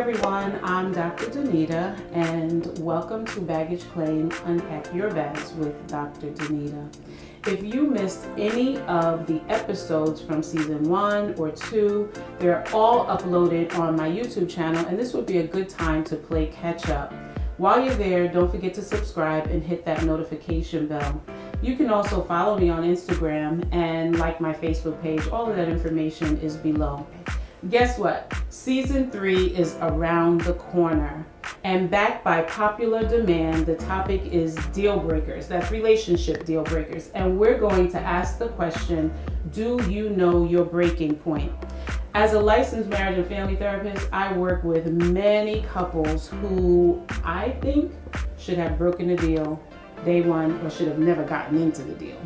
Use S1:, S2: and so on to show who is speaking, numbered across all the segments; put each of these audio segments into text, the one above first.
S1: everyone, I'm Dr. Danita, and welcome to Baggage Claim Unpack Your Bags with Dr. Danita. If you missed any of the episodes from season 1 or 2, they're all uploaded on my YouTube channel, and this would be a good time to play catch up. While you're there, don't forget to subscribe and hit that notification bell. You can also follow me on Instagram and like my Facebook page. All of that information is below. Guess what? Season 3 is around the corner. And backed by popular demand, the topic is deal breakers. That's relationship deal breakers. And we're going to ask the question, do you know your breaking point? As a licensed marriage and family therapist, I work with many couples who I think should have broken the deal day one or should have never gotten into the deal.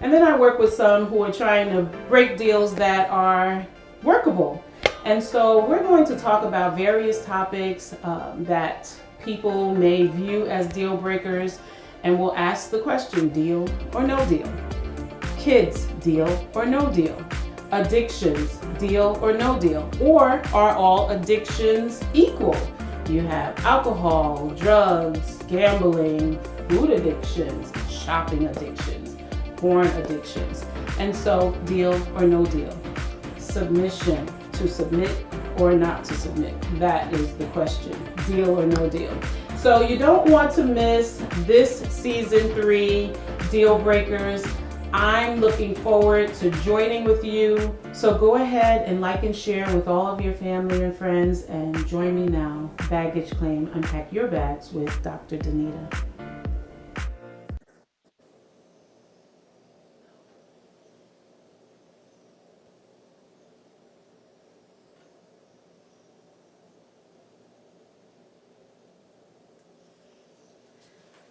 S1: And then I work with some who are trying to break deals that are workable. And so we're going to talk about various topics that people may view as deal breakers, and we'll ask the question, deal or no deal? Kids, deal or no deal? Addictions, deal or no deal? Or are all addictions equal? You have alcohol, drugs, gambling, food addictions, shopping addictions, porn addictions. And so deal or no deal? Submission, to submit or not to submit? That is the question. Deal or no deal? So you don't want to miss this season 3 deal breakers. I'm looking forward to joining with you. So go ahead and like and share with all of your family and friends, and join me now. Baggage Claim, Unpack Your Bags with Dr. Danita.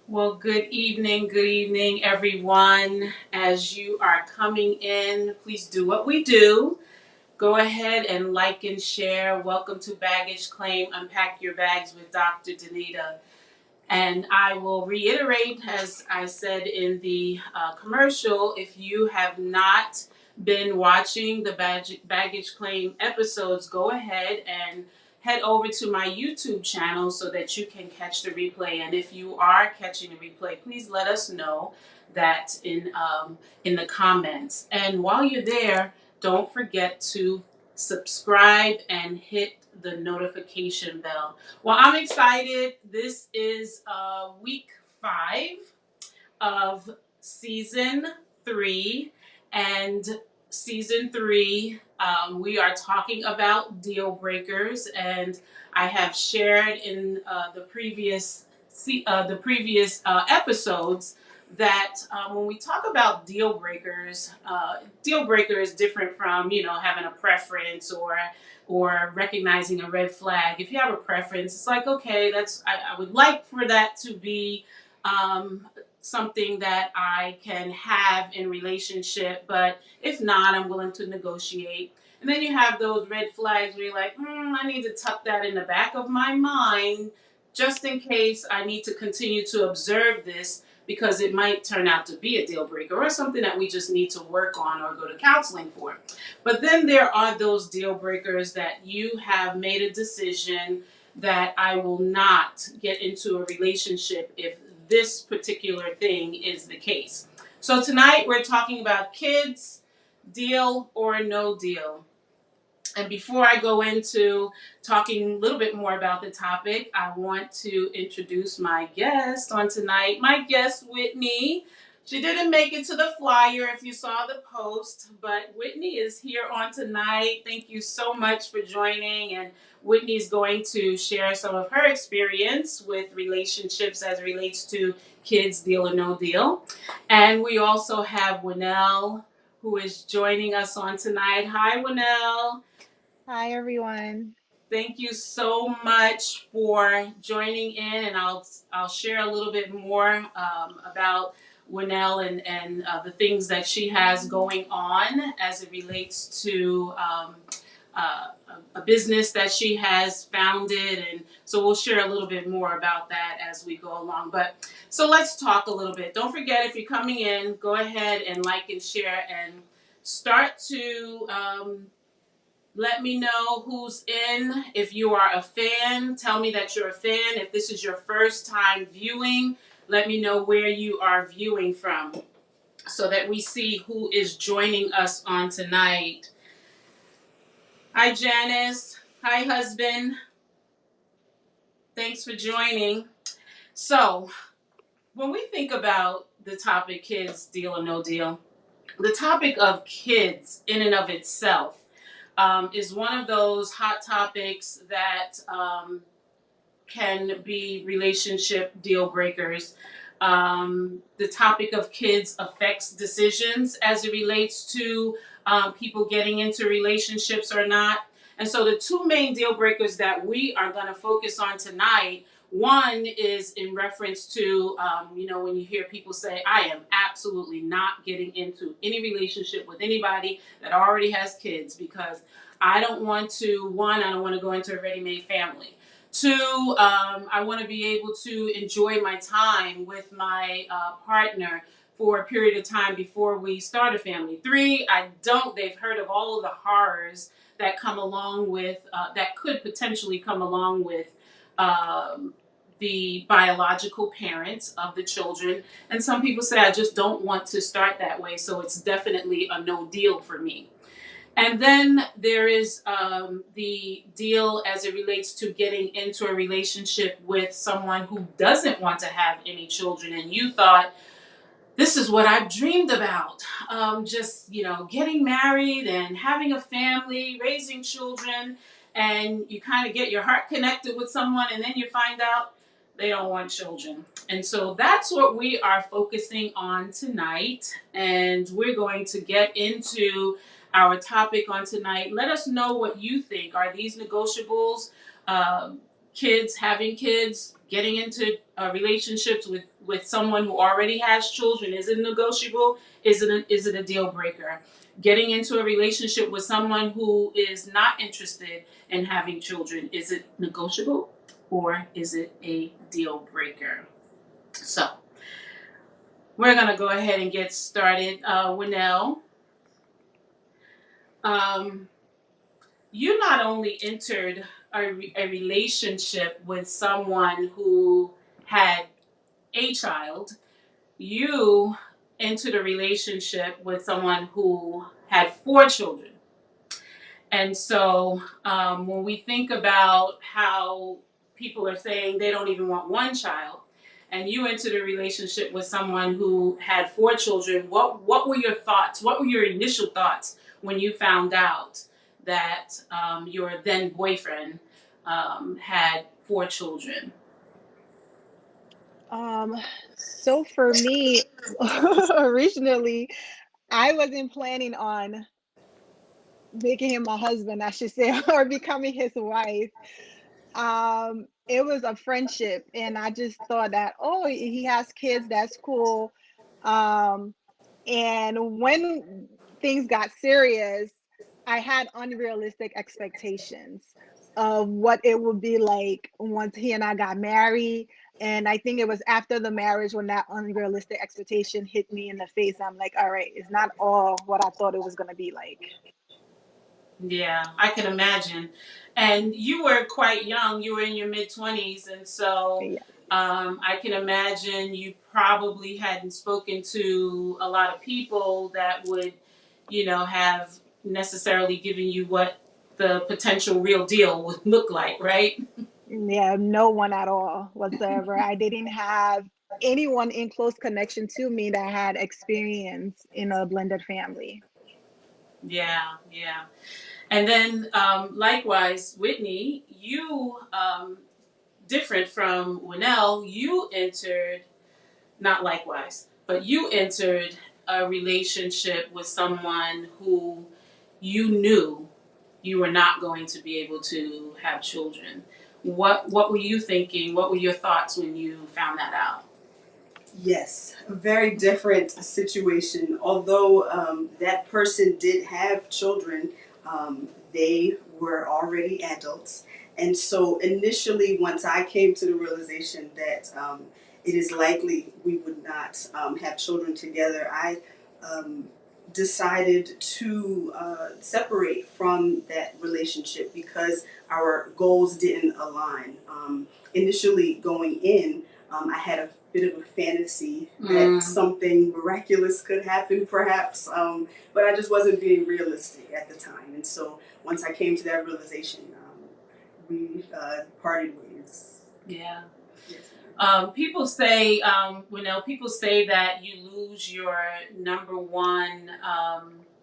S1: Well, good evening, everyone. As you are coming in, please do what we do. Go ahead and like and share. Welcome to Baggage Claim, Unpack Your Bags with Dr. Danita. And I will reiterate, as I said in the commercial, if you have not been watching the Baggage Claim episodes, go ahead and head over to my YouTube channel so that you can catch the replay. And if you are catching the replay, please let us know that in the comments. And while you're there, don't forget to subscribe and hit the notification bell. Well, I'm excited. This is week 5 of season 3. And season 3, we are talking about deal breakers. And I have shared in the previous episodes that when we talk about deal breaker is different from, having a preference or recognizing a red flag. If you have a preference, it's like, okay, I would like for that to be something that I can have in relationship, but if not, I'm willing to negotiate. And then you have those red flags where you're like, I need to tuck that in the back of my mind just in case I need to continue to observe this, because it might turn out to be a deal breaker or something that we just need to work on or go to counseling for. But then there are those deal breakers that you have made a decision that I will not get into a relationship if this particular thing is the case. So tonight we're talking about kids, deal or no deal. And before I go into talking a little bit more about the topic, I want to introduce my guest on tonight. My guest, Whitney. She didn't make it to the flyer if you saw the post, but Whitney is here on tonight. Thank you so much for joining. And Whitney's going to share some of her experience with relationships as it relates to kids, deal or no deal. And we also have Winnell, who is joining us on tonight. Hi, Winnell.
S2: Hi, everyone.
S1: Thank you so much for joining in, and I'll share a little bit more about Winnell and the things that she has going on as it relates to uh, a business that she has founded, and so we'll share a little bit more about that as we go along. But so let's talk a little bit. Don't forget, if you're coming in, go ahead and like and share and start to Let me know who's in. If you are a fan, tell me that you're a fan. If this is your first time viewing, let me know where you are viewing from so that we see who is joining us on tonight. Hi, Janice. Hi, husband. Thanks for joining. So, when we think about the topic kids, deal or no deal, the topic of kids in and of itself is one of those hot topics that can be relationship deal breakers. The topic of kids affects decisions as it relates to people getting into relationships or not. And so the two main deal breakers that we are going to focus on tonight, one is in reference to, when you hear people say, I am absolutely not getting into any relationship with anybody that already has kids because I don't want to, I don't want to go into a ready-made family. Two, I want to be able to enjoy my time with my partner for a period of time before we start a family. Three, I don't. They've heard of all of the horrors that come along with, that could potentially come along with the biological parents of the children. And some people say, I just don't want to start that way. So it's definitely a no deal for me. And then there is the deal as it relates to getting into a relationship with someone who doesn't want to have any children. And you thought, this is what I've dreamed about. Getting married and having a family, raising children. And you kind of get your heart connected with someone and then you find out they don't want children. And so that's what we are focusing on tonight. And we're going to get into our topic on tonight. Let us know what you think. Are these negotiables? Kids, having kids, getting into relationships with someone who already has children, is it negotiable? Is it a deal breaker? Getting into a relationship with someone who is not interested in having children, is it negotiable or is it a deal breaker? So we're going to go ahead and get started. Winnell, you not only entered a relationship with someone who had a child, you entered a relationship with someone who had 4 children. And so when we think about how people are saying they don't even want one child, and you entered a relationship with someone who had 4 children, what were your thoughts? What were your initial thoughts when you found out that your then boyfriend had 4 children?
S2: So for me, originally, I wasn't planning on making him my husband, I should say, or becoming his wife. It was a friendship, and I just thought that, oh, he has kids, that's cool. Um, And when things got serious, I had unrealistic expectations of what it would be like once he and I got married. And I think it was after the marriage when that unrealistic expectation hit me in the face. I'm like, all right, it's not all what I thought it was going to be like.
S1: Yeah, I can imagine. And you were quite young. You were in your mid-20s. And so
S2: Yeah.
S1: I can imagine you probably hadn't spoken to a lot of people that would, have necessarily given you what the potential real deal would look like, right?
S2: Yeah, no one at all whatsoever. I didn't have anyone in close connection to me that had experience in a blended family.
S1: Yeah, yeah. And then likewise, Whitney, you, different from Winnell, you entered not likewise, but you entered a relationship with someone who you knew you were not going to be able to have children. What were you thinking? What were your thoughts when you found that out?
S3: Yes, a very different situation. Although that person did have children, they were already adults. And so initially, once I came to the realization that it is likely we would not have children together, I decided to separate from that relationship because our goals didn't align. Initially, going in, I had a bit of a fantasy that something miraculous could happen, perhaps, but I just wasn't being realistic at the time. And so, once I came to that realization, we parted ways.
S1: Yeah.
S3: Yes.
S1: People say that you lose your number one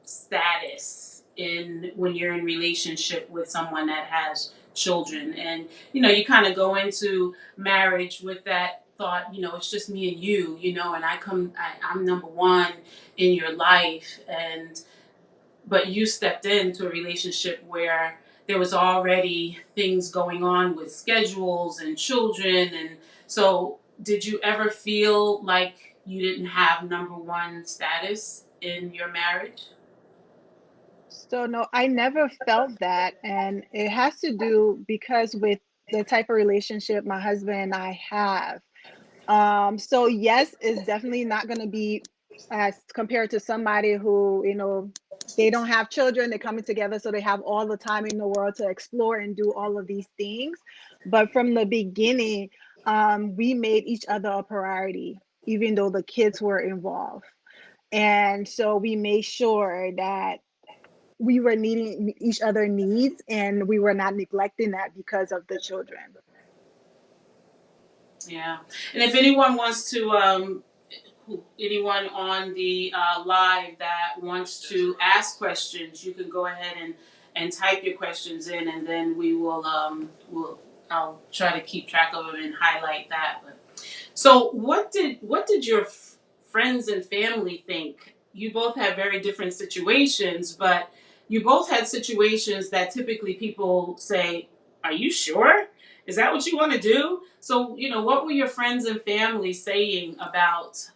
S1: status in when you're in relationship with someone that has children, and you kind of go into marriage with that thought. It's just me and you. And I'm number one in your life, and but you stepped into a relationship where there was already things going on with schedules and children. And so did you ever feel like you didn't have number one status in your marriage?
S2: So no, I never felt that. And it has to do because with the type of relationship my husband and I have. So yes, it's definitely not going to be as compared to somebody who, they don't have children, they're coming together, so they have all the time in the world to explore and do all of these things. But from the beginning, we made each other a priority, even though the kids were involved. And so we made sure that we were needing each other needs and we were not neglecting that because of the children.
S1: Yeah. And if anyone wants to anyone on the live that wants to ask questions, you can go ahead and type your questions in, and then I'll try to keep track of them and highlight that. So what did your friends and family think? You both had very different situations, but you both had situations that typically people say, "Are you sure? Is that what you want to do?" So, what were your friends and family saying about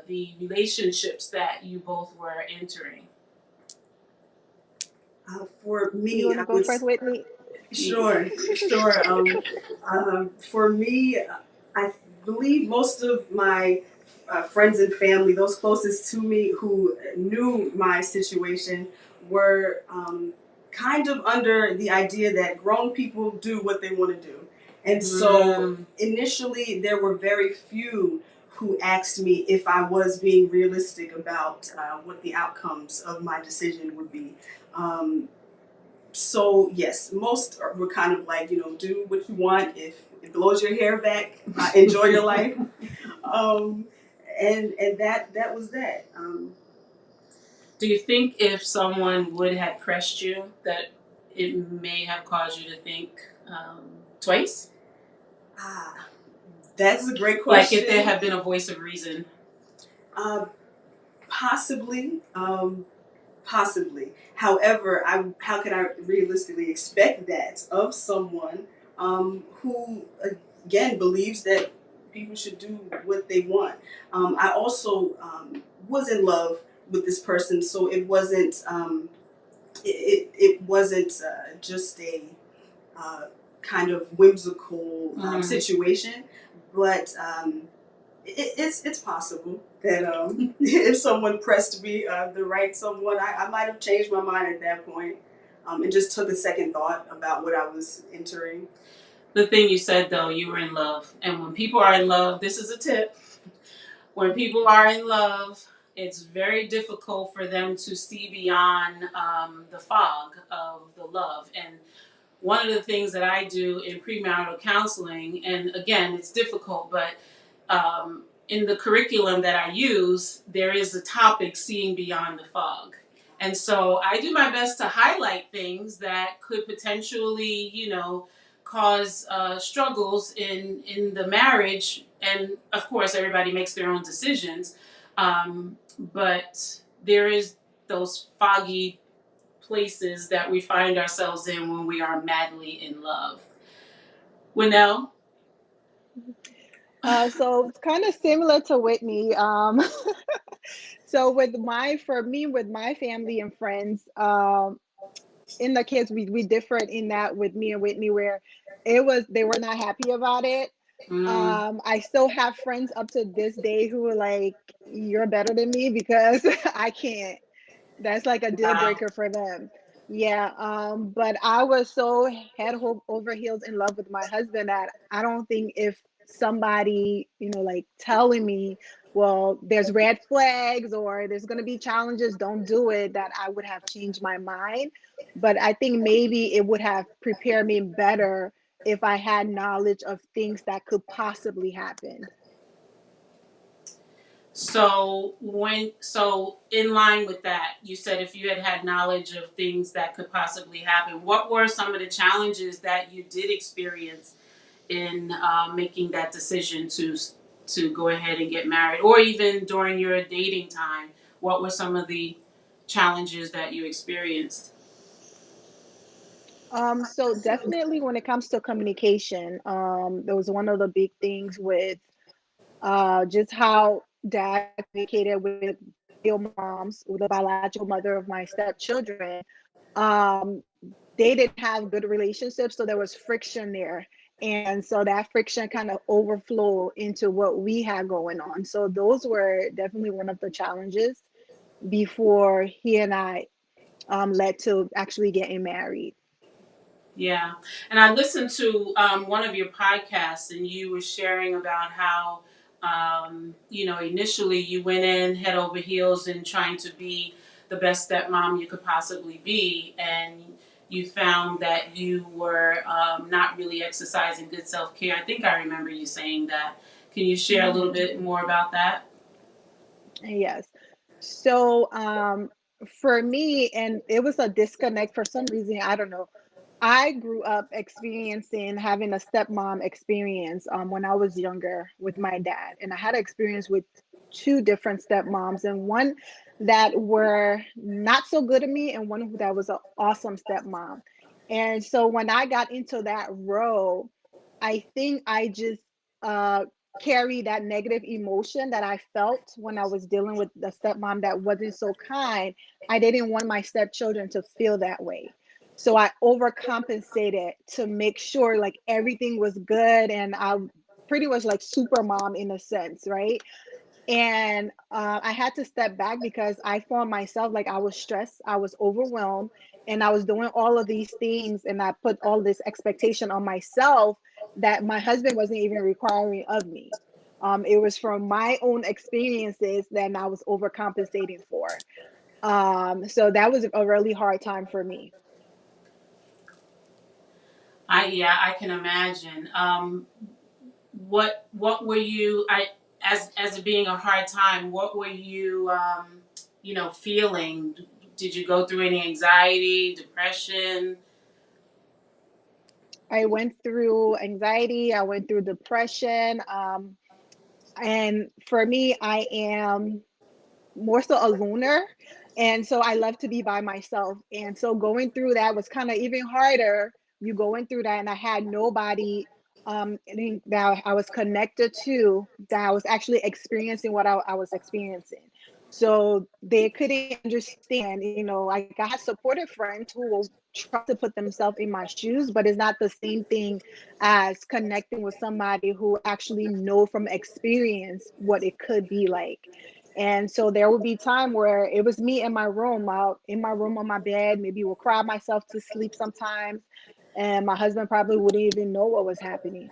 S1: the relationships that you both were entering?
S3: For
S2: You
S3: me,
S2: want to
S3: I
S2: go
S3: would.
S2: first, Whitney?
S3: Sure, sure. For me, I believe most of my friends and family, those closest to me who knew my situation, were kind of under the idea that grown people do what they want to do. And so initially, there were very few who asked me if I was being realistic about what the outcomes of my decision would be. Um, so yes, most were kind of like, do what you want. If it blows your hair back, enjoy your life. Um, and that was that.
S1: Do you think if someone would have pressed you, that it may have caused you to think twice?
S3: Ah, that's a great
S1: Like if there
S3: question.
S1: had been a voice of reason?
S3: Uh, Possibly. Possibly. However, how can I realistically expect that of someone who, again, believes that people should do what they want? I also was in love with this person, so it wasn't it wasn't just a uh, kind of whimsical situation, but it's possible that if someone pressed me the right someone, I might have changed my mind at that point, and just took a second thought about what I was entering.
S1: The thing you said though, you were in love. And when people are in love, this is a tip. When people are in love, it's very difficult for them to see beyond the fog of the love. And one of the things that I do in premarital counseling, and again, it's difficult, but in the curriculum that I use, there is a topic, seeing beyond the fog. And so I do my best to highlight things that could potentially, cause struggles in the marriage. And of course, everybody makes their own decisions. But there is those foggy places that we find ourselves in when we are madly in love. Winnell?
S2: So it's kind of similar to Whitney. So for me, with my family and friends, in the kids, we differed in that with me and Whitney, where they were not happy about it.
S1: Mm,
S2: I still have friends up to this day who are like, "You're better than me because I can't." That's like a deal
S1: Wow.
S2: breaker for them. Yeah, but I was so over heels in love with my husband that I don't think if somebody, like telling me, well, there's red flags or there's going to be challenges, don't do it, that I would have changed my mind. But I think maybe it would have prepared me better if I had knowledge of things that could possibly happen.
S1: So in line with that, you said if you had had knowledge of things that could possibly happen, what were some of the challenges that you did experience in making that decision to go ahead and get married, or even during your dating time? What were some of the challenges that you experienced?
S2: So definitely when it comes to communication, there was one of the big things with just how dad communicated with real moms, with the biological mother of my stepchildren. Um, they didn't have good relationships, so there was friction there. And so that friction kind of overflowed into what we had going on. So those were definitely one of the challenges before he and I led to actually getting married.
S1: Yeah. And I listened to one of your podcasts, and you were sharing about how, initially you went in head over heels in trying to be the best stepmom you could possibly be. And you found that you were not really exercising good self care. I think I remember you saying that. Can you share a little
S2: Hmm.
S1: bit more about that?
S2: Yes. So for me, and it was a disconnect for some reason, I don't know. I grew up experiencing having a stepmom experience when I was younger with my dad. And I had an experience with two different stepmoms, and one that were not so good at me, and one that was an awesome stepmom. And so when I got into that role, I think I just uh, carry that negative emotion that I felt when I was dealing with the stepmom that wasn't so kind. I didn't want my stepchildren to feel that way. So I overcompensated to make sure like everything was good, and I pretty much like super mom in a sense, right? And I had to step back because I found myself like I was stressed, I was overwhelmed, and I was doing all of these things, and I put all this expectation on myself that my husband wasn't even requiring of me. It was from my own experiences that I was overcompensating for. So that was a really hard time for me.
S1: I can imagine. What were you as it being a hard time, what were you feeling? Did you go through any anxiety, depression?
S2: I went through anxiety, I went through depression. And for me, I am more so a loner. And so I love to be by myself. And so going through that was kind of even harder. You going through that, and I had nobody that I was connected to that I was actually experiencing what I was experiencing. So they couldn't understand, like I had supportive friends who will try to put themselves in my shoes, but it's not the same thing as connecting with somebody who actually know from experience what it could be like. And so there would be time where it was me in my room, out in my room on my bed, maybe will cry myself to sleep sometimes, and my husband probably wouldn't even know what was happening.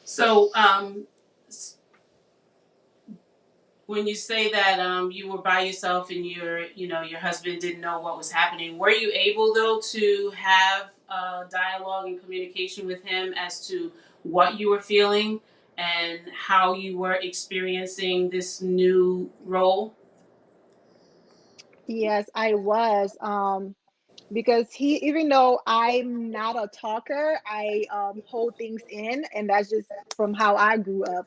S1: So when you say that you were by yourself and your husband didn't know what was happening, were you able though to have dialogue and communication with him as to what you were feeling and how you were experiencing this new role?
S2: Yes, I was. Because he, even though I'm not a talker, I hold things in, and that's just from how I grew up,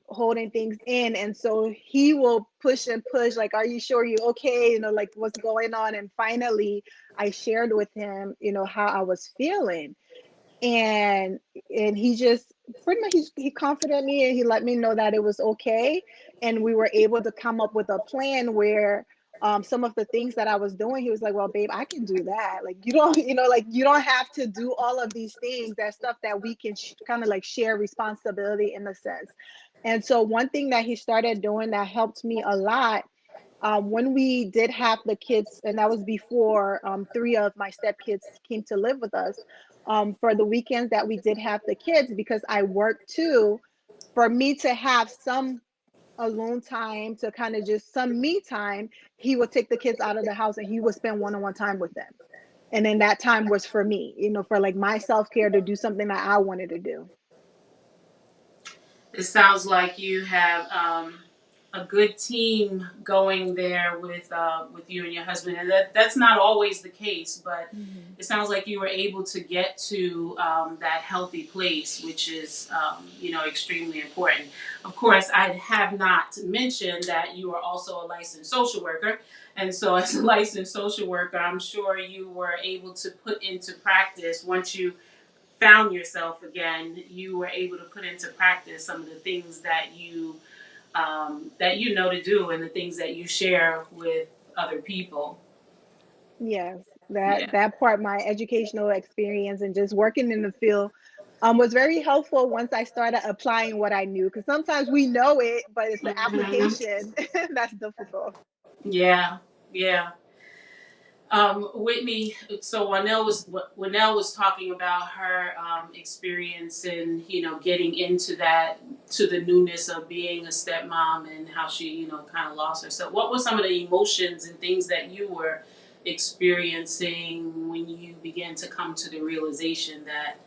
S2: holding things in. And so he will push and push, like, are you sure you okay? Like what's going on? And finally I shared with him, how I was feeling. and and he just pretty much he comforted me, and he let me know that it was okay. And we were able to come up with a plan where some of the things that I was doing, he was like, well, babe, I can do that. Like, you don't like you don't have to do all of these things. That's stuff that we can kind of like share responsibility in a sense. And so one thing that he started doing that helped me a lot, when we did have the kids, and that was before three of my stepkids came to live with us. For the weekends that we did have the kids, because I worked too, for me to have some alone time, to kind of just some me time, he would take the kids out of the house and he would spend one-on-one time with them. And then that time was for me, for like my self-care, to do something that I wanted to do.
S1: It sounds like you have a good team going there with you and your husband, and that's not always the case. But
S2: Mhm.
S1: it sounds like you were able to get to that healthy place, which is extremely important. Of course, I have not mentioned that you are also a licensed social worker, and so as a licensed social worker, I'm sure you were able to put into practice once you found yourself again, you were able to put into practice some of the things that you know to do and the things that you share with other people.
S2: Yes,
S1: Yeah.
S2: that part, my educational experience and just working in the field, was very helpful once I started applying what I knew. Because sometimes we know it, but it's the
S1: Hmm.
S2: application that's difficult.
S1: Yeah. Yeah. Whitney, so Wanell was talking about her experience in getting into that to the newness of being a stepmom and how she kind of lost herself. What were some of the emotions and things that you were experiencing when you began to come to the realization that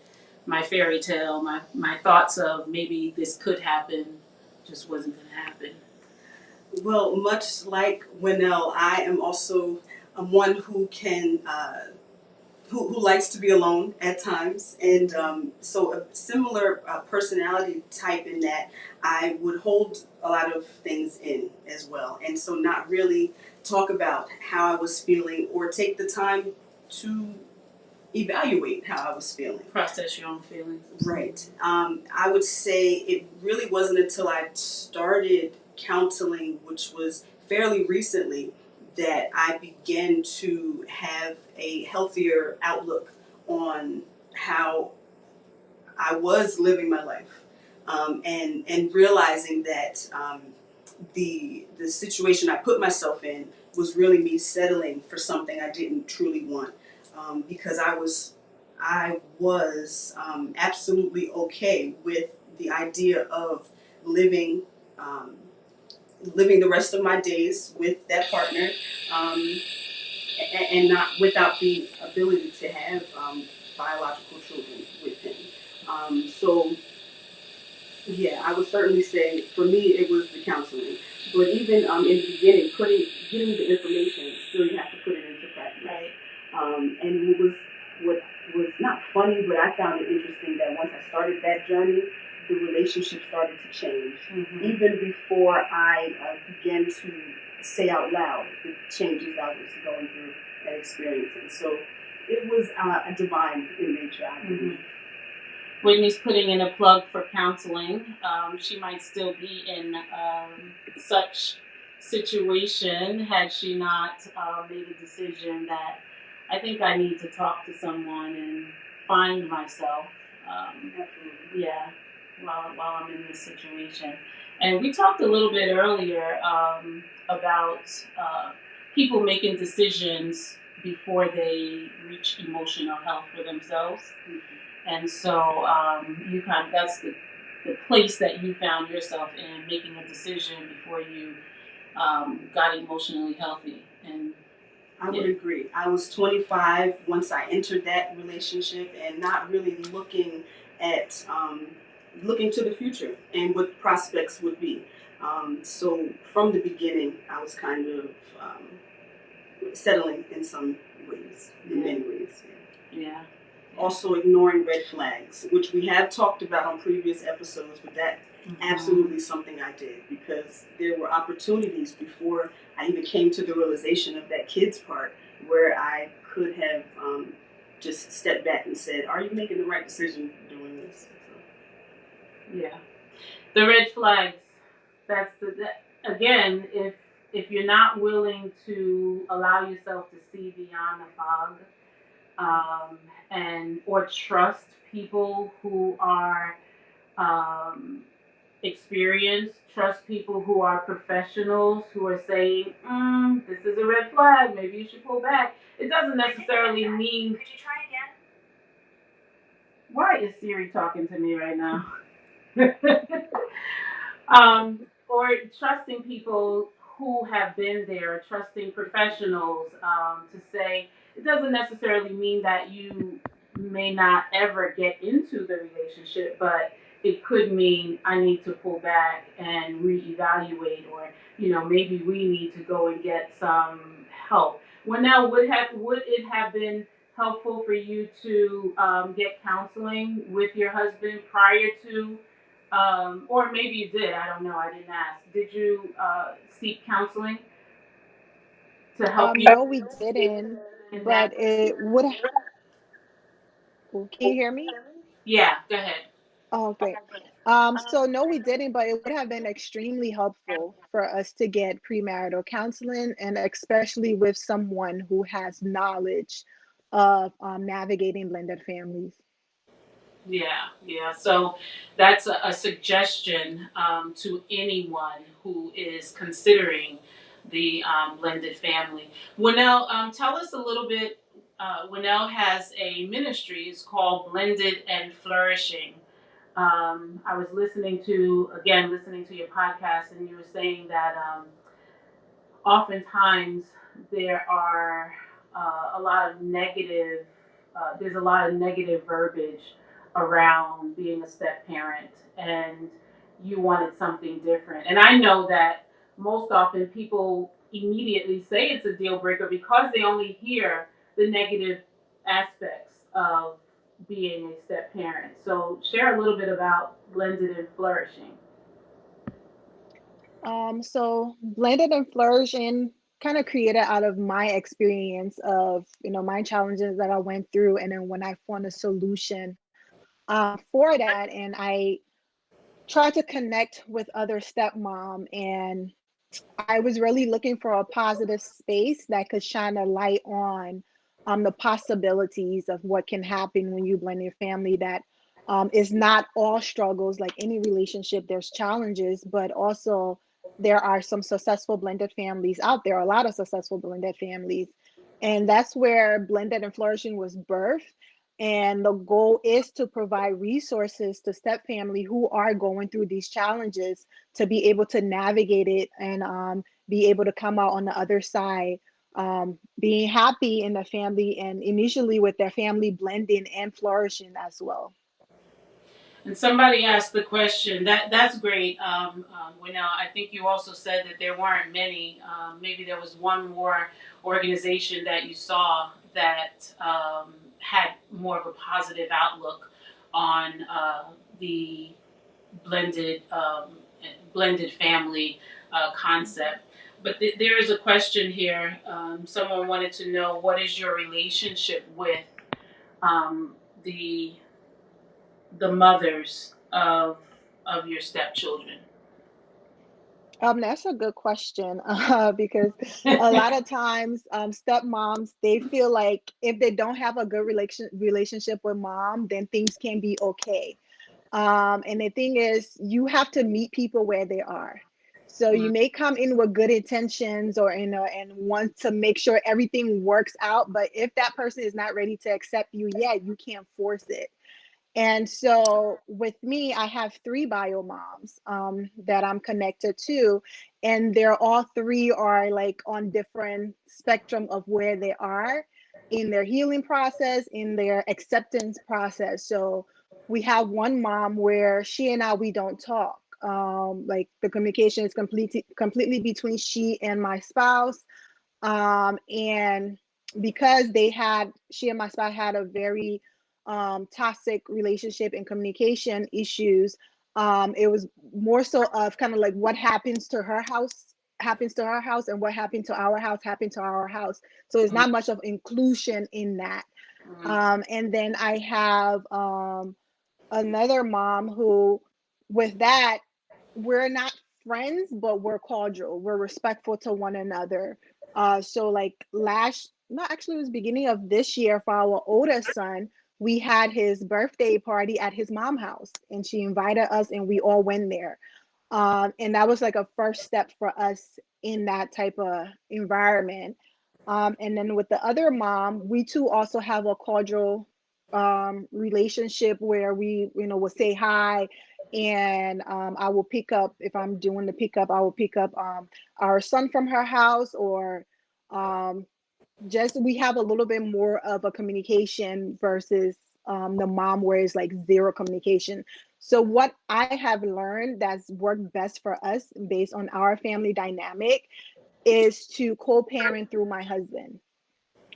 S1: my fairy tale, my thoughts of maybe this could happen, just wasn't going to happen?
S3: Well, much like Winnell, I am also one who can who likes to be alone at times, and so a similar personality type in that I would hold a lot of things in as well, and so not really talk about how I was feeling or take the time to evaluate how I was feeling.
S1: Process your own feelings.
S3: Right. I would say it really wasn't until I started counseling, which was fairly recently, that I began to have a healthier outlook on how I was living my life, and realizing that the situation I put myself in was really me settling for something I didn't truly want, because I was absolutely okay with the idea of living um, living the rest of my days with that partner, um, and not without the ability to have biological children with him. So yeah, I would certainly say for me it was the counseling. But even in the beginning, getting the information, still you have to put it into practice.
S1: Right.
S3: And what was not funny, but I found it interesting that once I started that journey, the relationship started to change.
S1: Mm-hmm.
S3: Even before I began to say out loud the changes I was going through and experiencing. So it was a divine in nature, I believe.
S1: Mm-hmm. Whitney's putting in a plug for counseling. She might still be in such situation had she not made a decision that I think I need to talk to someone and find myself. Yeah, while I'm in this situation. And we talked a little bit earlier about people making decisions before they reach emotional health for themselves. And so that's the place that you found yourself in, making a decision before you got emotionally healthy. And
S3: I would agree. I was 25 once I entered that relationship, and not really at looking to the future and what prospects would be. So from the beginning, I was kind of settling in some ways, in many ways.
S1: Yeah.
S3: Also ignoring red flags, which we have talked about on previous episodes, but that absolutely something I did, because there were opportunities before I even came to the realization of that kid's part where I could have just stepped back and said, are you making the right decision doing this? So.
S1: Yeah. The red flags. Again, if you're not willing to allow yourself to see beyond the fog, and or trust people who are um, experience. Trust people who are professionals who are saying, this is a red flag, maybe you should pull back. It doesn't necessarily mean. Could you try again? Why is Siri talking to me right now? Or trusting people who have been there, trusting professionals to say it doesn't necessarily mean that you may not ever get into the relationship, but it could mean I need to pull back and reevaluate, or maybe we need to go and get some help. Well, now would it have been helpful for you to get counseling with your husband prior to or maybe you did. I don't know. I didn't ask. Did you seek counseling to help you
S2: No, we didn't,
S1: in
S2: but
S1: that?
S2: it would. Can you hear me?
S1: Yeah. Go ahead.
S2: Oh, great. So no, we didn't, but it would have been extremely helpful for us to get premarital counseling, and especially with someone who has knowledge of navigating blended families.
S1: Yeah. Yeah. So that's a suggestion to anyone who is considering the blended family. Winnell, tell us a little bit. Winnell has a ministry. It's called Blended and Flourishing. I was listening to your podcast, and you were saying that oftentimes there are a lot of negative there's a lot of negative verbiage around being a step parent, and you wanted something different. And I know that most often people immediately say it's a deal breaker because they only hear the negative aspects of being a step parent. So share a little bit about blended and flourishing.
S2: So blended and flourishing kind of created out of my experience of, my challenges that I went through, and then when I found a solution for that, and I tried to connect with other stepmom, and I was really looking for a positive space that could shine a light on the possibilities of what can happen when you blend your family. That is not all struggles. Like any relationship, there's challenges, but also there are some successful blended families out there, a lot of successful blended families. And that's where Blended and Flourishing was birthed. And the goal is to provide resources to step family who are going through these challenges to be able to navigate it, and be able to come out on the other side, being happy in the family, and initially with their family blending and flourishing as well.
S1: And somebody asked the question. That's great. Now, I think you also said that there weren't many. Maybe there was one more organization that you saw that had more of a positive outlook on the blended blended family concept. But there is a question here. Someone wanted to know, what is your relationship with um, the mothers of your stepchildren?
S2: That's a good question, because a lot of times, stepmoms, they feel like if they don't have a good relationship with mom, then things can be okay. And the thing is, you have to meet people where they are. So you may come in with good intentions, or and want to make sure everything works out, but if that person is not ready to accept you yet, you can't force it. And so with me, I have three bio moms that I'm connected to, and they're all three are like on different spectrum of where they are in their healing process, in their acceptance process. So we have one mom where she and I, we don't talk. Like the communication is completely between she and my spouse. And because she and my spouse had a very toxic relationship and communication issues, it was more so of kind of like what happens to her house, and what happened to our house. So it's not much of inclusion in that. And then I have another mom who, with that, we're not friends, but we're cordial. We're respectful to one another. So like last, no, actually it was beginning of this year for our oldest son. we had his birthday party at his mom's house, and she invited us, and we all went there. And that was like a first step for us in that type of environment. And then with the other mom, we too also have a cordial relationship where we, will say hi. And I will pick up, if I'm doing the pickup, I will pick up our son from her house, or um, just we have a little bit more of a communication versus the mom where it's like zero communication. So what I have learned that's worked best for us based on our family dynamic is to co-parent through my husband.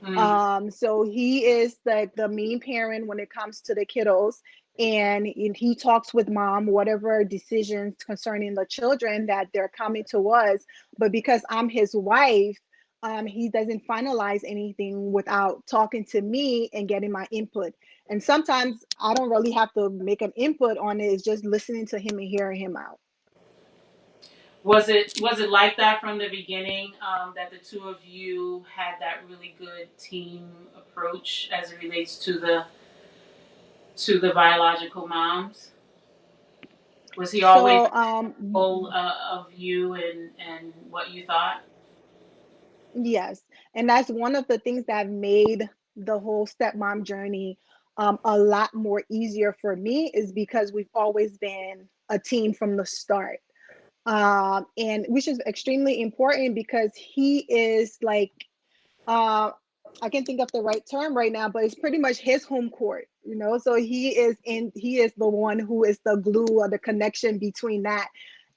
S1: Mm.
S2: So he is like the main parent when it comes to the kiddos, and he talks with mom whatever decisions concerning the children that they're coming to us. But because I'm his wife, he doesn't finalize anything without talking to me and getting my input. And sometimes I don't really have to make an input on it; it's just listening to him and hearing him out.
S1: Was it like that from the beginning? That the two of you had that really good team approach as it relates to the biological moms? Was he always
S2: So
S1: full of you and what you thought?
S2: yes, and that's one of the things that made the whole stepmom journey a lot more easier for me, is because we've always been a team from the start. And which is extremely important because he is like, uh, I can't think of the right term right now, but it's pretty much his home court. So he is the one who is the glue or the connection between that.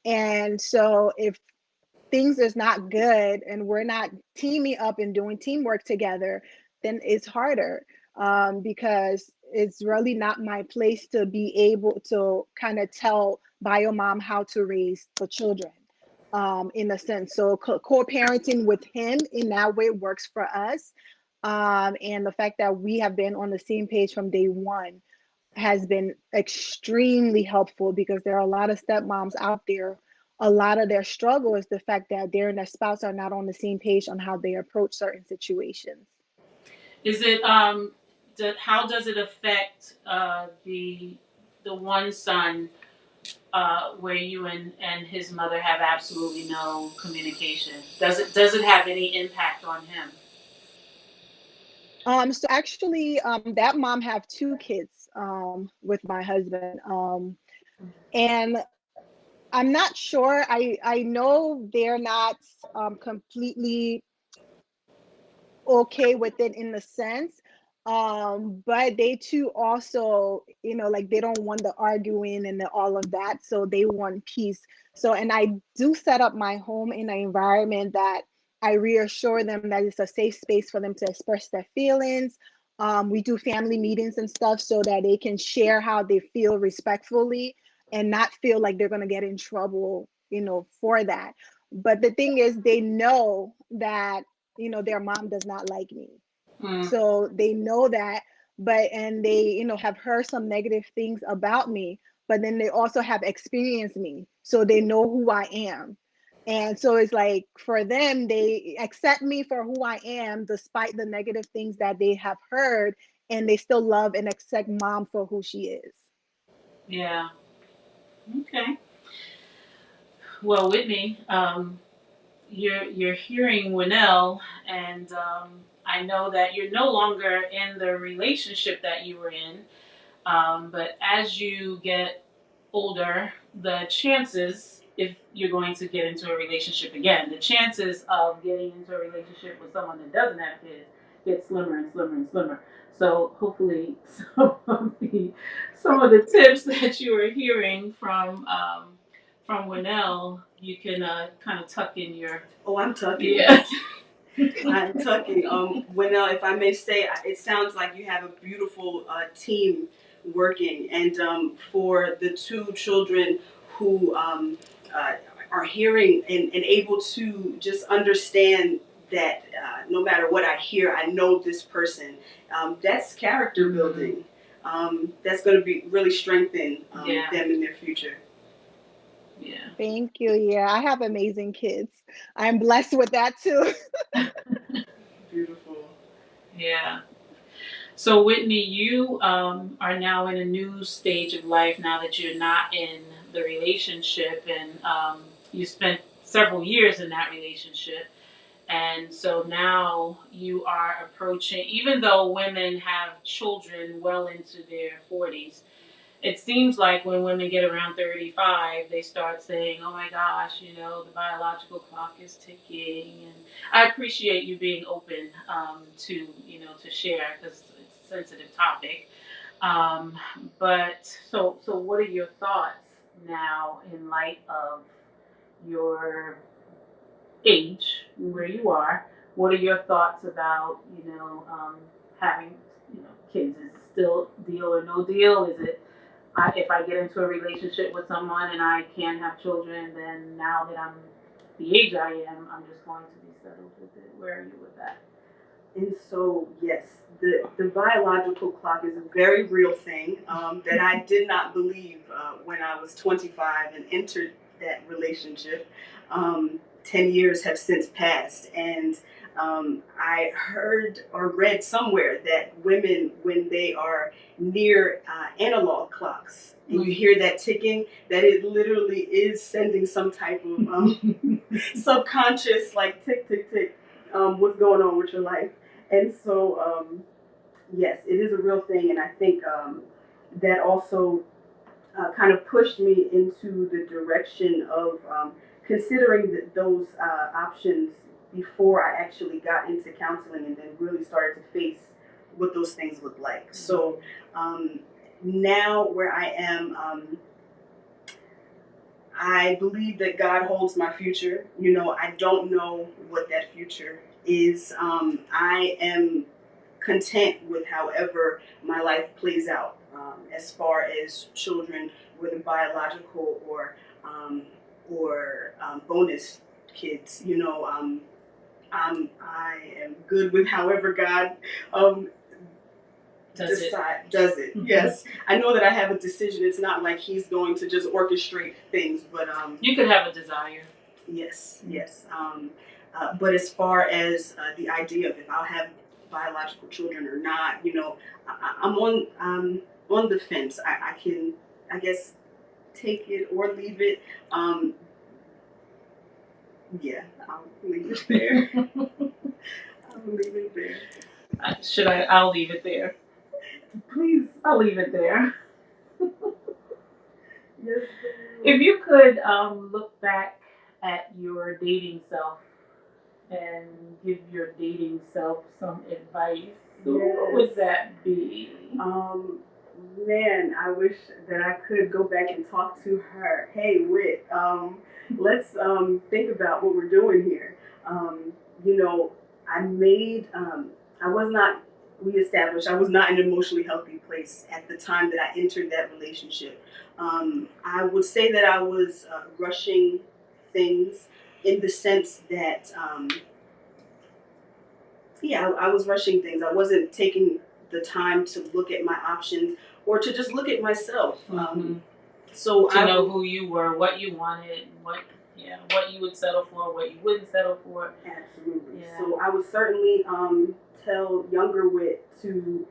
S2: And so if things is not good and we're not teaming up and doing teamwork together, then it's harder, because it's really not my place to be able to kind of tell bio mom how to raise the children, in a sense. So co-parenting with him in that way works for us. And the fact that we have been on the same page from day one has been extremely helpful, because there are a lot of stepmoms out there. A lot of their struggle is the fact that they and their spouse are not on the same page on how they approach certain situations.
S1: Is it how does it affect the one son where you and his mother have absolutely no communication? Does it have any impact on him?
S2: So actually, that mom have two kids with my husband. And I'm not sure. I know they're not completely okay with it in the sense, but they too also, like they don't want the arguing and all of that, so they want peace. So, and I do set up my home in an environment that I reassure them that it's a safe space for them to express their feelings. We do family meetings and stuff so that they can share how they feel respectfully and not feel like they're going to get in trouble, for that. But the thing is, they know that their mom does not like me,
S1: Mm.
S2: so they know that. But and they have heard some negative things about me, but then they also have experienced me, so they know who I am. And so it's like, for them, they accept me for who I am despite the negative things that they have heard, and they still love and accept mom for who she is.
S1: Yeah. Okay. Well, Whitney, you're hearing Winnell, and I know that you're no longer in the relationship that you were in. But as you get older, the chances, if you're going to get into a relationship again, the chances of getting into a relationship with someone that doesn't have kids get slimmer and slimmer and slimmer. So hopefully, some of the tips that you are hearing from Winnell, you can kind of tuck in your.
S3: Oh, I'm tucking.
S1: Yeah.
S3: I'm tucking. Well, if I may say, it sounds like you have a beautiful team working, and for the two children who uh, are hearing and able to just understand that no matter what I hear, I know this person. That's character building. That's going to be really strengthen
S1: Yeah.
S3: them in their future.
S1: Yeah.
S2: Thank you. Yeah, I have amazing kids. I'm blessed with that too.
S3: Beautiful.
S1: Yeah. So, Whitney, you are now in a new stage of life now that you're not in the relationship, and you spent several years in that relationship. And so now you are approaching, even though women have children well into their 40s, it seems like when women get around 35, they start saying, oh my gosh, the biological clock is ticking. And I appreciate you being open to share because it's a sensitive topic. Um, but what are your thoughts now in light of your age, where you are? What are your thoughts about, having, kids? Is it still deal or no deal? Is it if I get into a relationship with someone and I can't have children, then now that I'm the age I am, I'm just going to be settled with it. Where are you with that?
S3: And so, yes, the biological clock is a very real thing that I did not believe when I was 25 and entered that relationship. 10 years have since passed, and I heard or read somewhere that women, when they are near analog clocks, and you hear that ticking, that it literally is sending some type of subconscious, like tick, tick, tick, what's going on with your life. And so, yes, it is a real thing, and I think that also kind of pushed me into the direction of considering those options before I actually got into counseling and then really started to face what those things look like. So now where I am, I believe that God holds my future. I don't know what that future is. I am content with however my life plays out, as far as children, whether biological or bonus kids. I am good with however God does it.
S1: Mm-hmm.
S3: Yes, I know that I have a decision. It's not like He's going to just orchestrate things, but
S1: you could have a desire.
S3: Yes. But as far as the idea of if I'll have biological children or not, I'm on the fence. I can, I guess, take it or leave it. Yeah, I'll leave it there. I'll leave it there.
S1: I'll leave it there.
S3: Please.
S1: I'll leave it there.
S3: Yes.
S1: If you could look back at your dating self and give your dating self some advice, what would that be?
S3: Man, I wish that I could go back and talk to her. Hey, Whit, let's think about what we're doing here. I made, I was not, we established, I was not in an emotionally healthy place at the time that I entered that relationship. I would say that I was rushing things in the sense that, I was rushing things. I wasn't taking the time to look at my options or to just look at myself.
S1: Mm-hmm.
S3: So
S1: to know who you were, what you wanted, what you would settle for, what you wouldn't settle for.
S3: Absolutely.
S1: Yeah.
S3: So I would certainly tell younger Wit to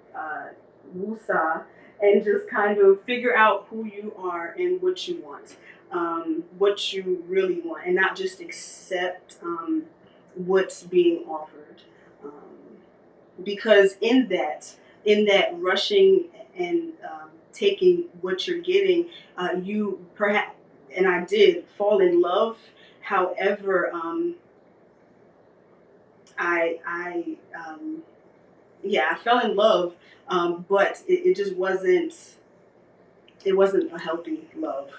S3: woosah and just kind of figure out who you are and what you want, what you really want, and not just accept what's being offered. Because in that rushing and taking what you're getting, you perhaps, and I did fall in love. However, I fell in love, but it just wasn't. It wasn't a healthy love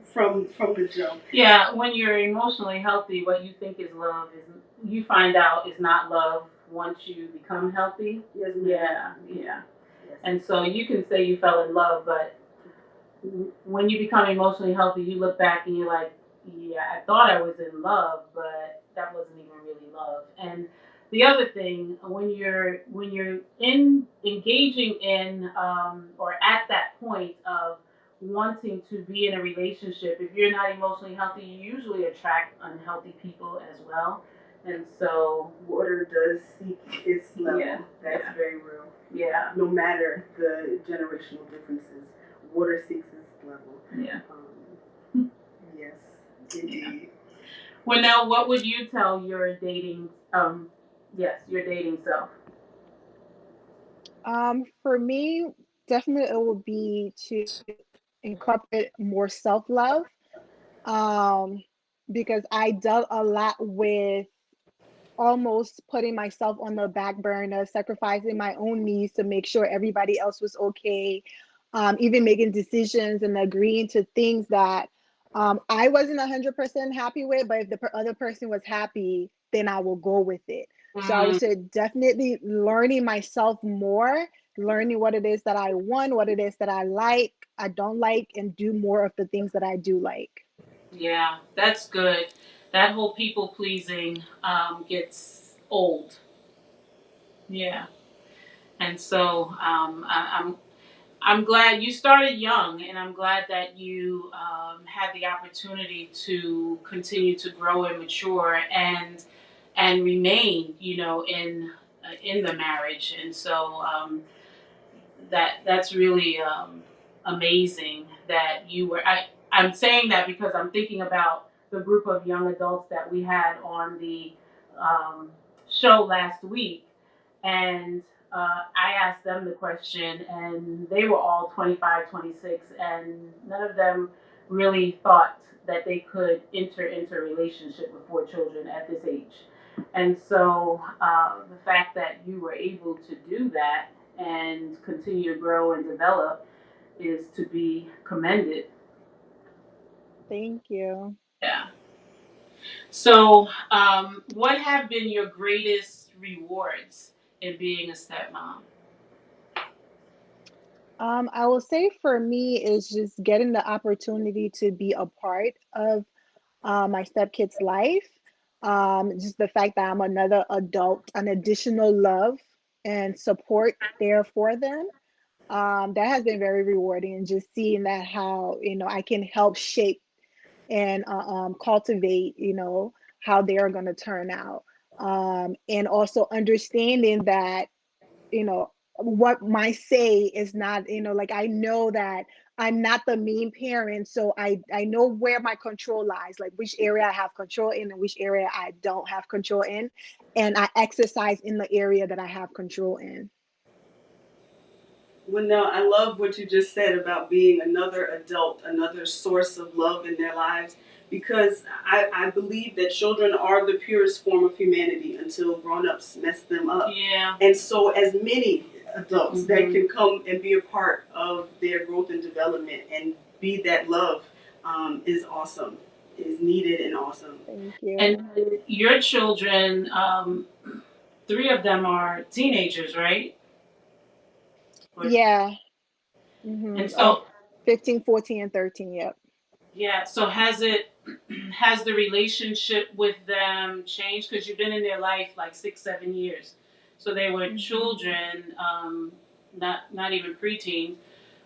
S3: from the jump.
S1: Yeah, when you're emotionally healthy, what you think is love is you find out is not love once you become healthy.
S3: Yes, ma'am.
S1: Yeah.
S3: Yes.
S1: And so you can say you fell in love, but when you become emotionally healthy, you look back and you're like, yeah, I thought I was in love, but that wasn't even really love. And the other thing, when you're engaging in or at that point of wanting to be in a relationship, if you're not emotionally healthy, you usually attract unhealthy people as well. And so,
S3: Water does seek its level.
S1: yeah,
S3: That's
S1: yeah,
S3: very real.
S1: yeah,
S3: No matter the generational differences, water seeks its level.
S1: yeah.
S3: Yes,
S1: Yeah.
S3: indeed.
S1: Well, now, what would you tell your dating, yes, your dating self?
S2: For me, definitely it would be to incorporate more self-love. Um, because I dealt a lot with almost putting myself on the back burner, sacrificing my own needs to make sure everybody else was okay, even making decisions and agreeing to things that I wasn't 100% happy with, but if the other person was happy, then I will go with it. So I would
S1: Mm,
S2: say definitely learning myself more, learning what it is that I want, what it is that I like, I don't like, and do more of the things that I do like.
S1: yeah, that's good. That whole people pleasing gets old. Yeah. And so I'm glad you started young, and I'm glad that you had the opportunity to continue to grow and mature and remain, in the marriage. And so that's really amazing that you were. I'm saying that because I'm thinking about the group of young adults that we had on the um, show last week, and I asked them the question, and they were all 25, 26, and none of them really thought that they could enter into a relationship with 4 children at this age. And so the fact that you were able to do that and continue to grow and develop is to be commended.
S2: Thank you.
S1: Yeah. So, what have been your greatest rewards in being a stepmom?
S2: I will say for me is just getting the opportunity to be a part of my stepkid's life. Just the fact that I'm another adult, an additional love and support there for them. That has been very rewarding, and just seeing that how I can help shape and cultivate how they are going to turn out, and also understanding that what my say is not, like I know that I'm not the main parent, so I know where my control lies, like which area I have control in and which area I don't have control in, and I exercise in the area that I have control in.
S3: Well, no, I love what you just said about being another adult, another source of love in their lives, because I believe that children are the purest form of humanity until grown-ups mess them up.
S1: Yeah.
S3: And so, as many adults that
S1: Mm-hmm.
S3: can come and be a part of their growth and development and be that love is awesome, is needed and awesome.
S2: Thank
S1: And
S2: you.
S1: your children, 3 of them are teenagers, right? Or,
S2: Yeah.
S1: and
S2: Of
S1: so,
S2: 15, 14, and 13. Yep.
S1: yeah. So has the relationship with them changed? Because you've been in their life like 6, 7 years. So they were
S2: hmm
S1: children, not even preteens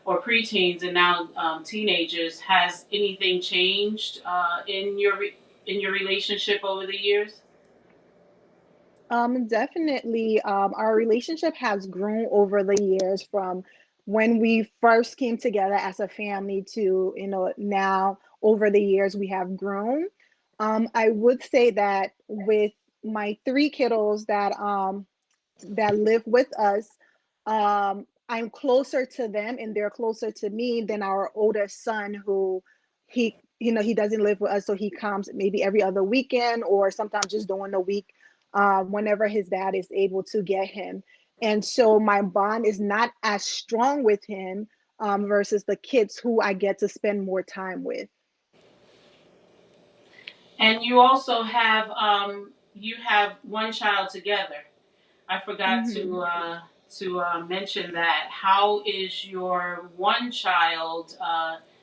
S1: or preteens, and now teenagers. Has anything changed in your relationship over the years?
S2: Definitely. Our relationship has grown over the years from when we first came together as a family to, now over the years we have grown. I would say that with my 3 kiddos that live with us, I'm closer to them and they're closer to me than our oldest son, who he doesn't live with us, so he comes maybe every other weekend or sometimes just during the week, whenever his dad is able to get him. And so my bond is not as strong with him, versus the kids who I get to spend more time with.
S1: And you also have you have one child together. I forgot
S2: hmm
S1: to mention that. How is your one child?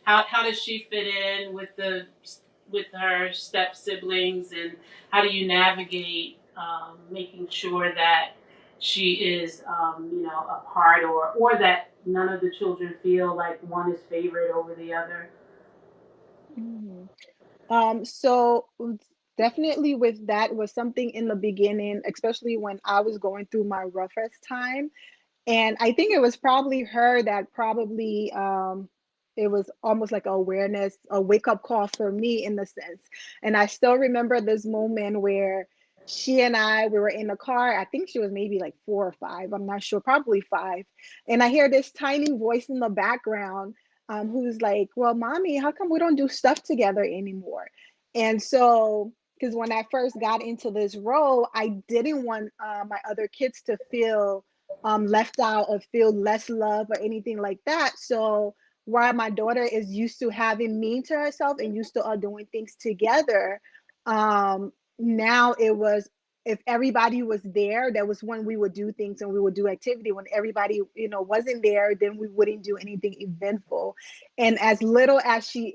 S1: How does she fit in with her step siblings, and how do you navigate making sure that she is a part, or that none of the children feel like one is favored over the other?
S2: hmm So definitely with that was something in the beginning, especially when I was going through my roughest time. And I think it was probably her that probably it was almost like a awareness, a wake up call for me in the sense. And I still remember this moment where she and I we were in the car. I think she was maybe like 4 or 5. I'm not sure, probably 5. And I hear this tiny voice in the background who's like, "Well, mommy, how come we don't do stuff together anymore?" And so because when I first got into this role, I didn't want my other kids to feel left out or feel less love or anything like that. So while my daughter is used to having me to herself and used to doing things together, now it was if everybody was there, that was when we would do things and we would do activity. When everybody, wasn't there, then we wouldn't do anything eventful. And as little as she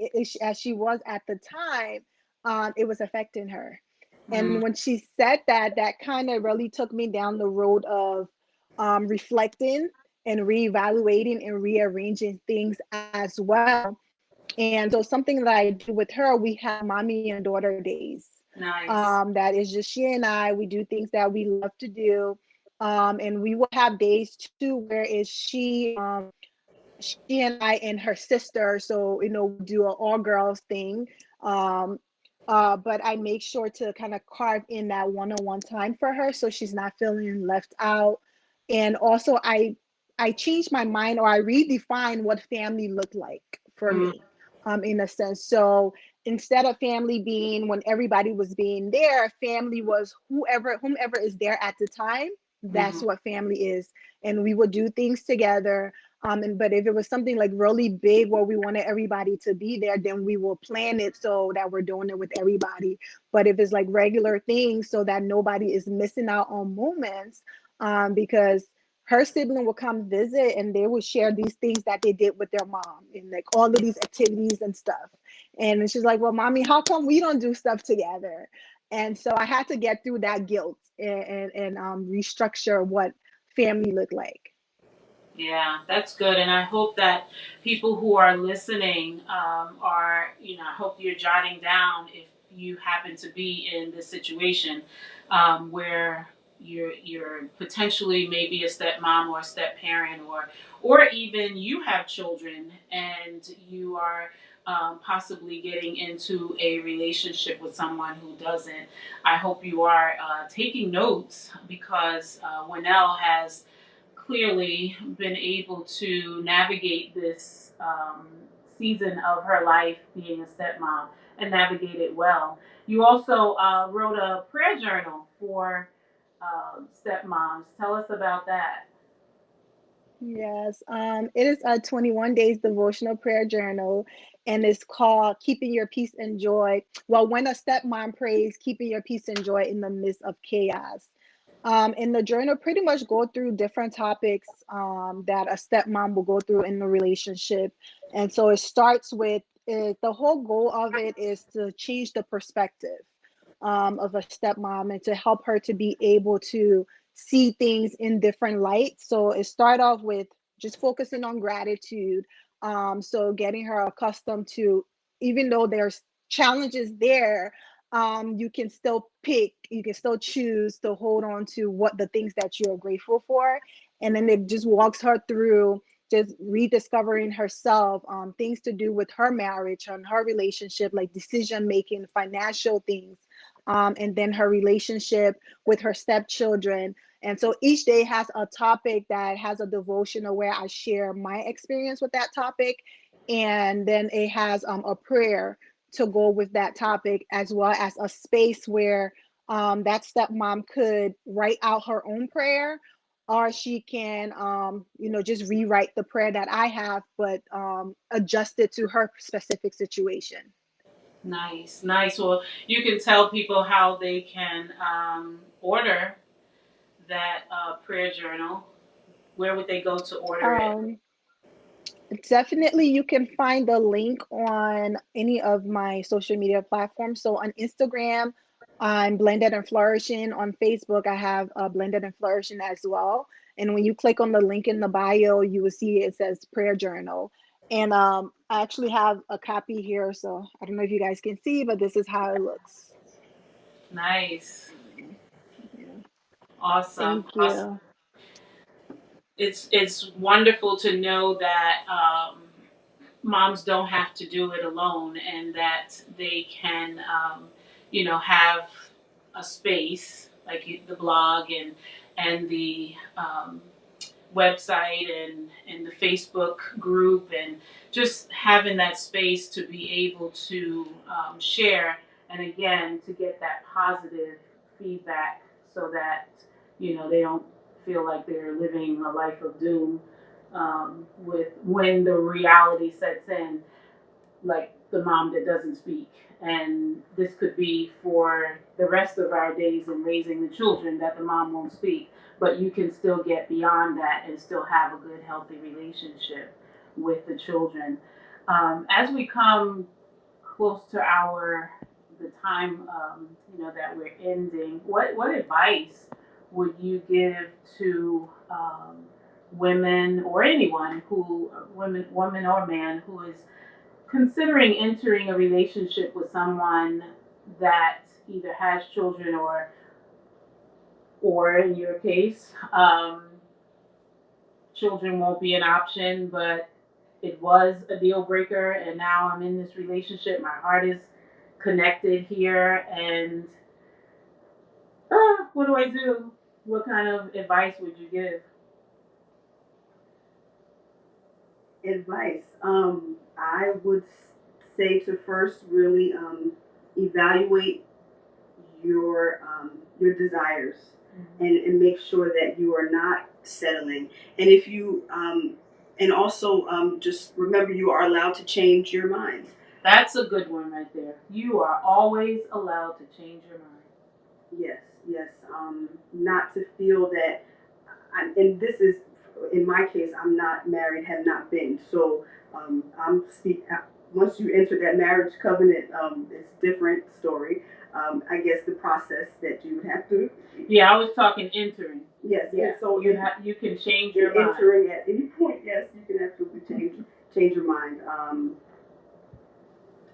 S2: was at the time, it was affecting her. And
S1: Mm,
S2: when she said that, that kind of really took me down the road of reflecting and reevaluating and rearranging things as well. And so something that I do with her, we have mommy and daughter days.
S1: nice.
S2: That is just she and I. We do things that we love to do. And we will have days too where is she and I and her sister. So, we do an all girls thing. Um, but I make sure to kind of carve in that one-on-one time for her so she's not feeling left out. And also I change my mind or I redefine what family looked like for
S1: Mm,
S2: me, in a sense. So instead of family being when everybody was being there, family was whomever is there at the time. That's
S1: mhm.
S2: what family is. And we would do things together. But if it was something like really big where we wanted everybody to be there, then we will plan it so that we're doing it with everybody. But if it's like regular things, so that nobody is missing out on moments, because her sibling will come visit and they will share these things that they did with their mom and like all of these activities and stuff. And she's like, "Well, mommy, how come we don't do stuff together?" And so I had to get through that guilt and restructure what family looked like.
S1: Yeah, that's good. And I hope that people who are listening I hope you're jotting down if you happen to be in this situation where you're potentially maybe a stepmom or a step parent or even you have children and you are possibly getting into a relationship with someone who doesn't. I hope you are taking notes because Winnell has clearly been able to navigate this season of her life being a stepmom and navigate it well. You also wrote a prayer journal for stepmoms. Tell us about that.
S2: Yes, it is a 21 days devotional prayer journal, and it's called Keeping Your Peace and Joy. Well, when a stepmom prays, keeping your peace and joy in the midst of chaos. In the journal, pretty much go through different topics that a stepmom will go through in the relationship. And so it starts with the whole goal of it is to change the perspective of a stepmom and to help her to be able to see things in different lights. So it start off with just focusing on gratitude. So getting her accustomed to, even though there's challenges there, you can still choose to hold on to what the things that you're grateful for. And then it just walks her through just rediscovering herself, things to do with her marriage and her relationship, like decision making, financial things, and then her relationship with her stepchildren. And so each day has a topic that has a devotional where I share my experience with that topic. And then it has a prayer to go with that topic, as well as a space where that stepmom could write out her own prayer, or she can, just rewrite the prayer that I have, but adjust it to her specific situation.
S1: Nice, nice. Well, you can tell people how they can order that prayer journal. Where would they go to order it?
S2: Um, Definitely, you can find the link on any of my social media platforms. So on Instagram, I'm Blended and Flourishing. On Facebook, I have Blended and Flourishing as well. And when you click on the link in the bio, you will see it says Prayer Journal. And I actually have a copy here, so I don't know if you guys can see, but this is how it looks.
S1: Nice.
S2: Yeah.
S1: Awesome.
S2: Thank
S1: Awesome.
S2: you.
S1: It's wonderful to know that moms don't have to do it alone, and that they can, have a space like the blog and the website and the Facebook group, and just having that space to be able to share, and again to get that positive feedback, so that they don't feel like they're living a life of doom, with when the reality sets in, like the mom that doesn't speak. And this could be for the rest of our days in raising the children, that the mom won't speak. But you can still get beyond that and still have a good, healthy relationship with the children. As we come close to the time, that we're ending, what advice would you give to women, or anyone who, woman or man, who is considering entering a relationship with someone that either has children, or in your case, children won't be an option, but it was a deal breaker, and now I'm in this relationship. My heart is connected here, and what do I do? What kind of advice would you give?
S3: Advice. I would say to first really evaluate your desires, and make sure that you are not settling. And if you and also just remember, you are allowed to change your mind.
S1: That's a good one right there. You are always allowed to change your mind.
S3: Yes, yes. Not to feel that, and this is, in my case, I'm not married, have not been. So I'm speak. Once you enter that marriage covenant, it's a different story. I guess the process that you would have to.
S1: Yeah, I was talking entering.
S3: Yes,
S1: Yeah.
S3: and so
S1: You can change your mind.
S3: entering at any point, yes, you can absolutely change your mind.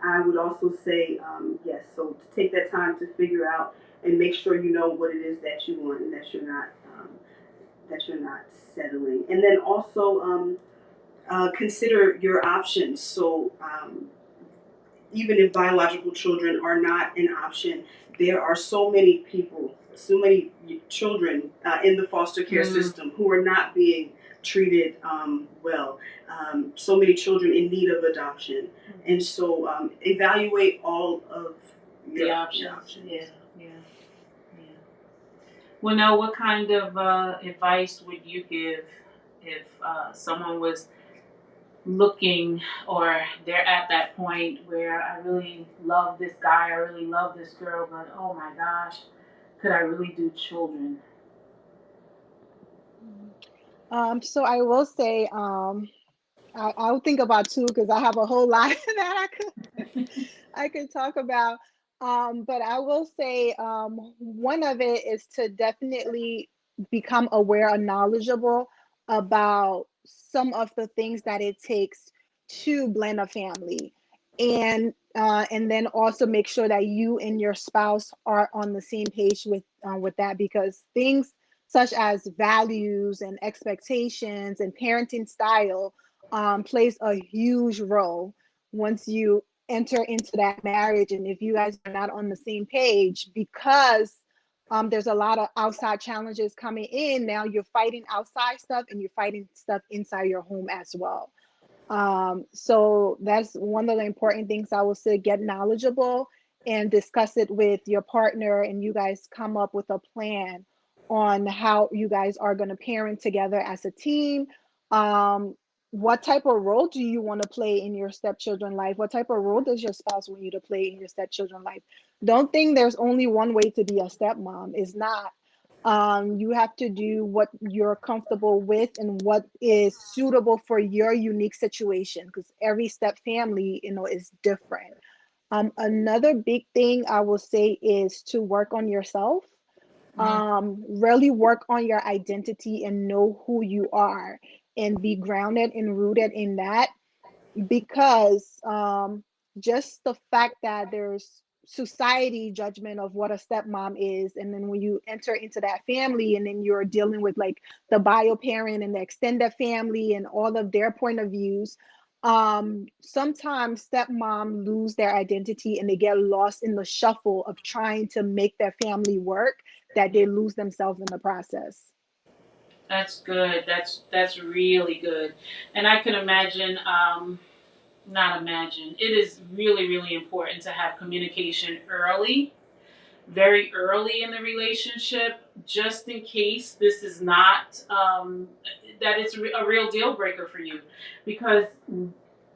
S3: I would also say, yes, so to take that time to figure out and make sure you know what it is that you want, and that you're not settling. And then also consider your options. So even if biological children are not an option, there are so many people, so many children in the foster care system who are not being treated well. So many children in need of adoption. And so evaluate all of
S1: The options. Yeah, yeah, yeah. Well, now, what kind of advice would you give if someone was looking, or they're at that point where I really love this guy, I really love this girl, but oh my gosh, could I really do children?
S2: So I will say, I'll think about two because I have a whole lot that I could talk about. But I will say, one of it is to definitely become aware and knowledgeable about some of the things that it takes to blend a family, and then also make sure that you and your spouse are on the same page with that, because things such as values and expectations and parenting style plays a huge role once you enter into that marriage. And if you guys are not on the same page, because there's a lot of outside challenges coming in, now you're fighting outside stuff and you're fighting stuff inside your home as well. So that's one of the important things I will say: get knowledgeable and discuss it with your partner, and you guys come up with a plan on how you guys are going to parent together as a team. Um, what type of role do you want to play in your stepchildren life? What type of role does your spouse want you to play in your stepchildren life? Don't think there's only one way to be a stepmom. It's not. You have to do what you're comfortable with and what is suitable for your unique situation, because every step family, is different. Another big thing I will say is to work on yourself. Really work on your identity and know who you are, and be grounded and rooted in that, because just the fact that there's society judgment of what a stepmom is, and then when you enter into that family and then you're dealing with like the bio parent and the extended family and all of their point of views, sometimes stepmom lose their identity and they get lost in the shuffle of trying to make their family work, that they lose themselves in the process.
S1: That's good. That's really good. And I can imagine, not imagine. It is really, really important to have communication early, very early in the relationship, just in case this is not, that it's a real deal breaker for you. Because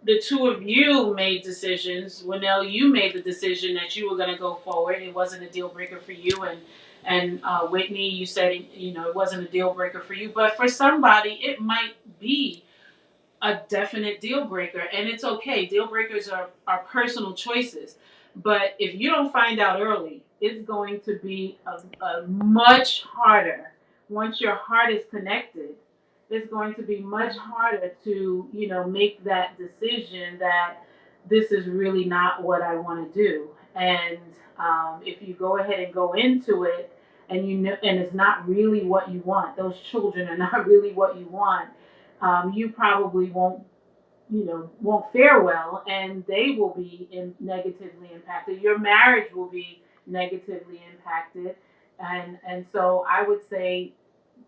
S1: the two of you made decisions. Winnell, you made the decision that you were going to go forward. It wasn't a deal breaker for you. And Whitney, you said, it wasn't a deal breaker for you. But for somebody, it might be a definite deal breaker, and it's okay. Deal breakers are personal choices, but if you don't find out early, it's going to be a much harder. Once your heart is connected, it's going to be much harder to make that decision that this is really not what I want to do. And if you go ahead and go into it, and and it's not really what you want, those children are not really what you want, you probably won't fare well, and they will be negatively impacted. Your marriage will be negatively impacted, and so I would say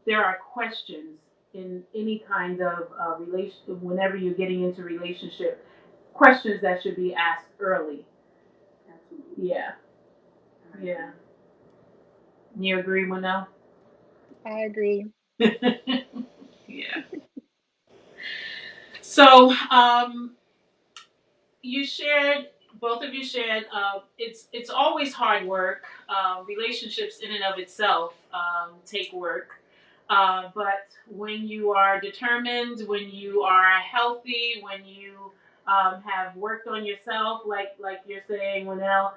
S1: there are questions in any kind of relation. Whenever you're getting into relationship, questions that should be asked early. Absolutely. Yeah. Yeah. You agree, Winnell?
S2: I agree.
S1: Yeah. So, both of you shared, it's always hard work. Relationships in and of itself take work. But when you are determined, when you are healthy, when you have worked on yourself, like you're saying, Winnell,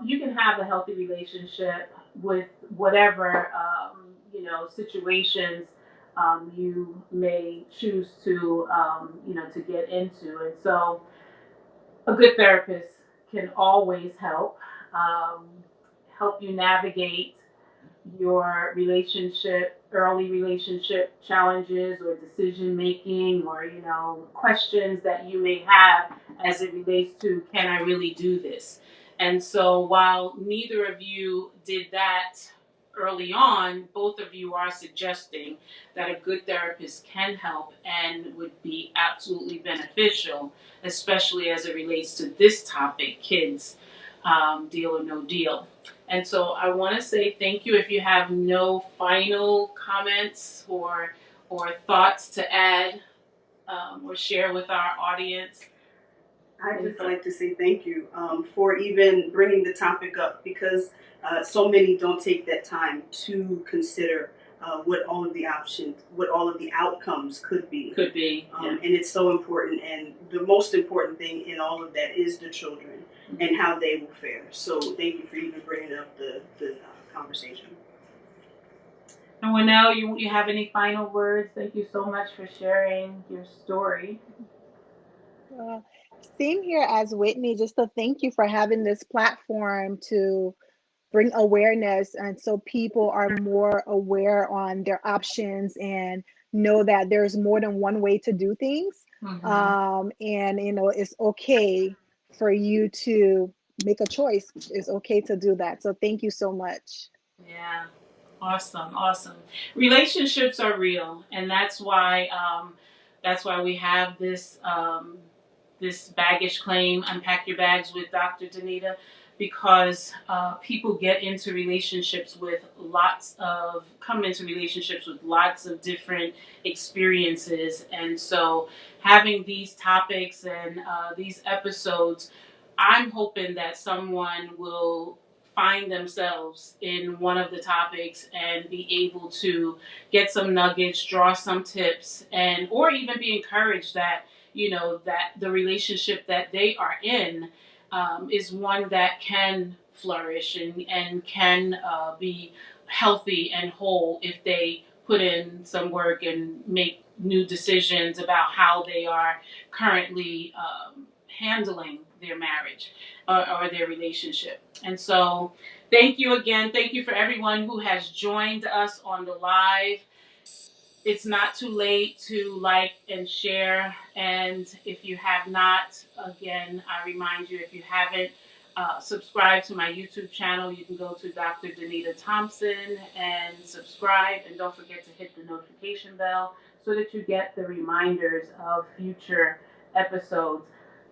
S1: you can have a healthy relationship with whatever situations you may choose to get into. And so a good therapist can always um, help you navigate your early relationship challenges or decision making, or questions that you may have as it relates to, can I really do this? And so while neither of you did that early on, both of you are suggesting that a good therapist can help and would be absolutely beneficial, especially as it relates to this topic, kids, deal or no deal. And so I want to say thank you. If you have no final comments or thoughts to add or share with our audience.
S3: I'd just like to say thank you for even bringing the topic up, because so many don't take that time to consider what all of the options, what all of the outcomes could be.
S1: Yeah.
S3: And it's so important. And the most important thing in all of that is the children and how they will fare. So thank you for even bringing up the conversation.
S1: And Winnell, you have any final words? Thank you so much for sharing your story.
S2: Same here as Whitney, just to thank you for having this platform to bring awareness, and so people are more aware on their options and know that there's more than one way to do things. And it's okay for you to make a choice. It's okay to do that. So thank you so much.
S1: Yeah. Awesome. Relationships are real, and that's why we have this baggage claim, unpack your bags with Dr. Danita, because people come into relationships with lots of different experiences, and so having these topics and these episodes, I'm hoping that someone will find themselves in one of the topics and be able to get some nuggets, draw some tips, or even be encouraged that that the relationship that they are in is one that can flourish and can be healthy and whole if they put in some work and make new decisions about how they are currently handling their marriage or their relationship. And so thank you again. Thank you for everyone who has joined us on the live. It's not too late to like and share. And if you have not, again, I remind you, if you haven't subscribed to my YouTube channel, you can go to Dr. Danita Thompson and subscribe. And don't forget to hit the notification bell so that you get the reminders of future episodes.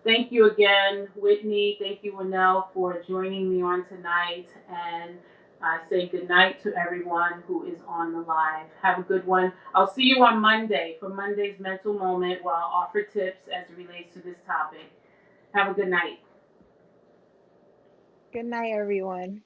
S1: Thank you again, Whitney. Thank you, Winnell, for joining me on tonight. And I say good night to everyone who is on the live. Have a good one. I'll see you on Monday for Monday's mental moment where I'll offer tips as it relates to this topic. Have a good night.
S2: Good night, everyone.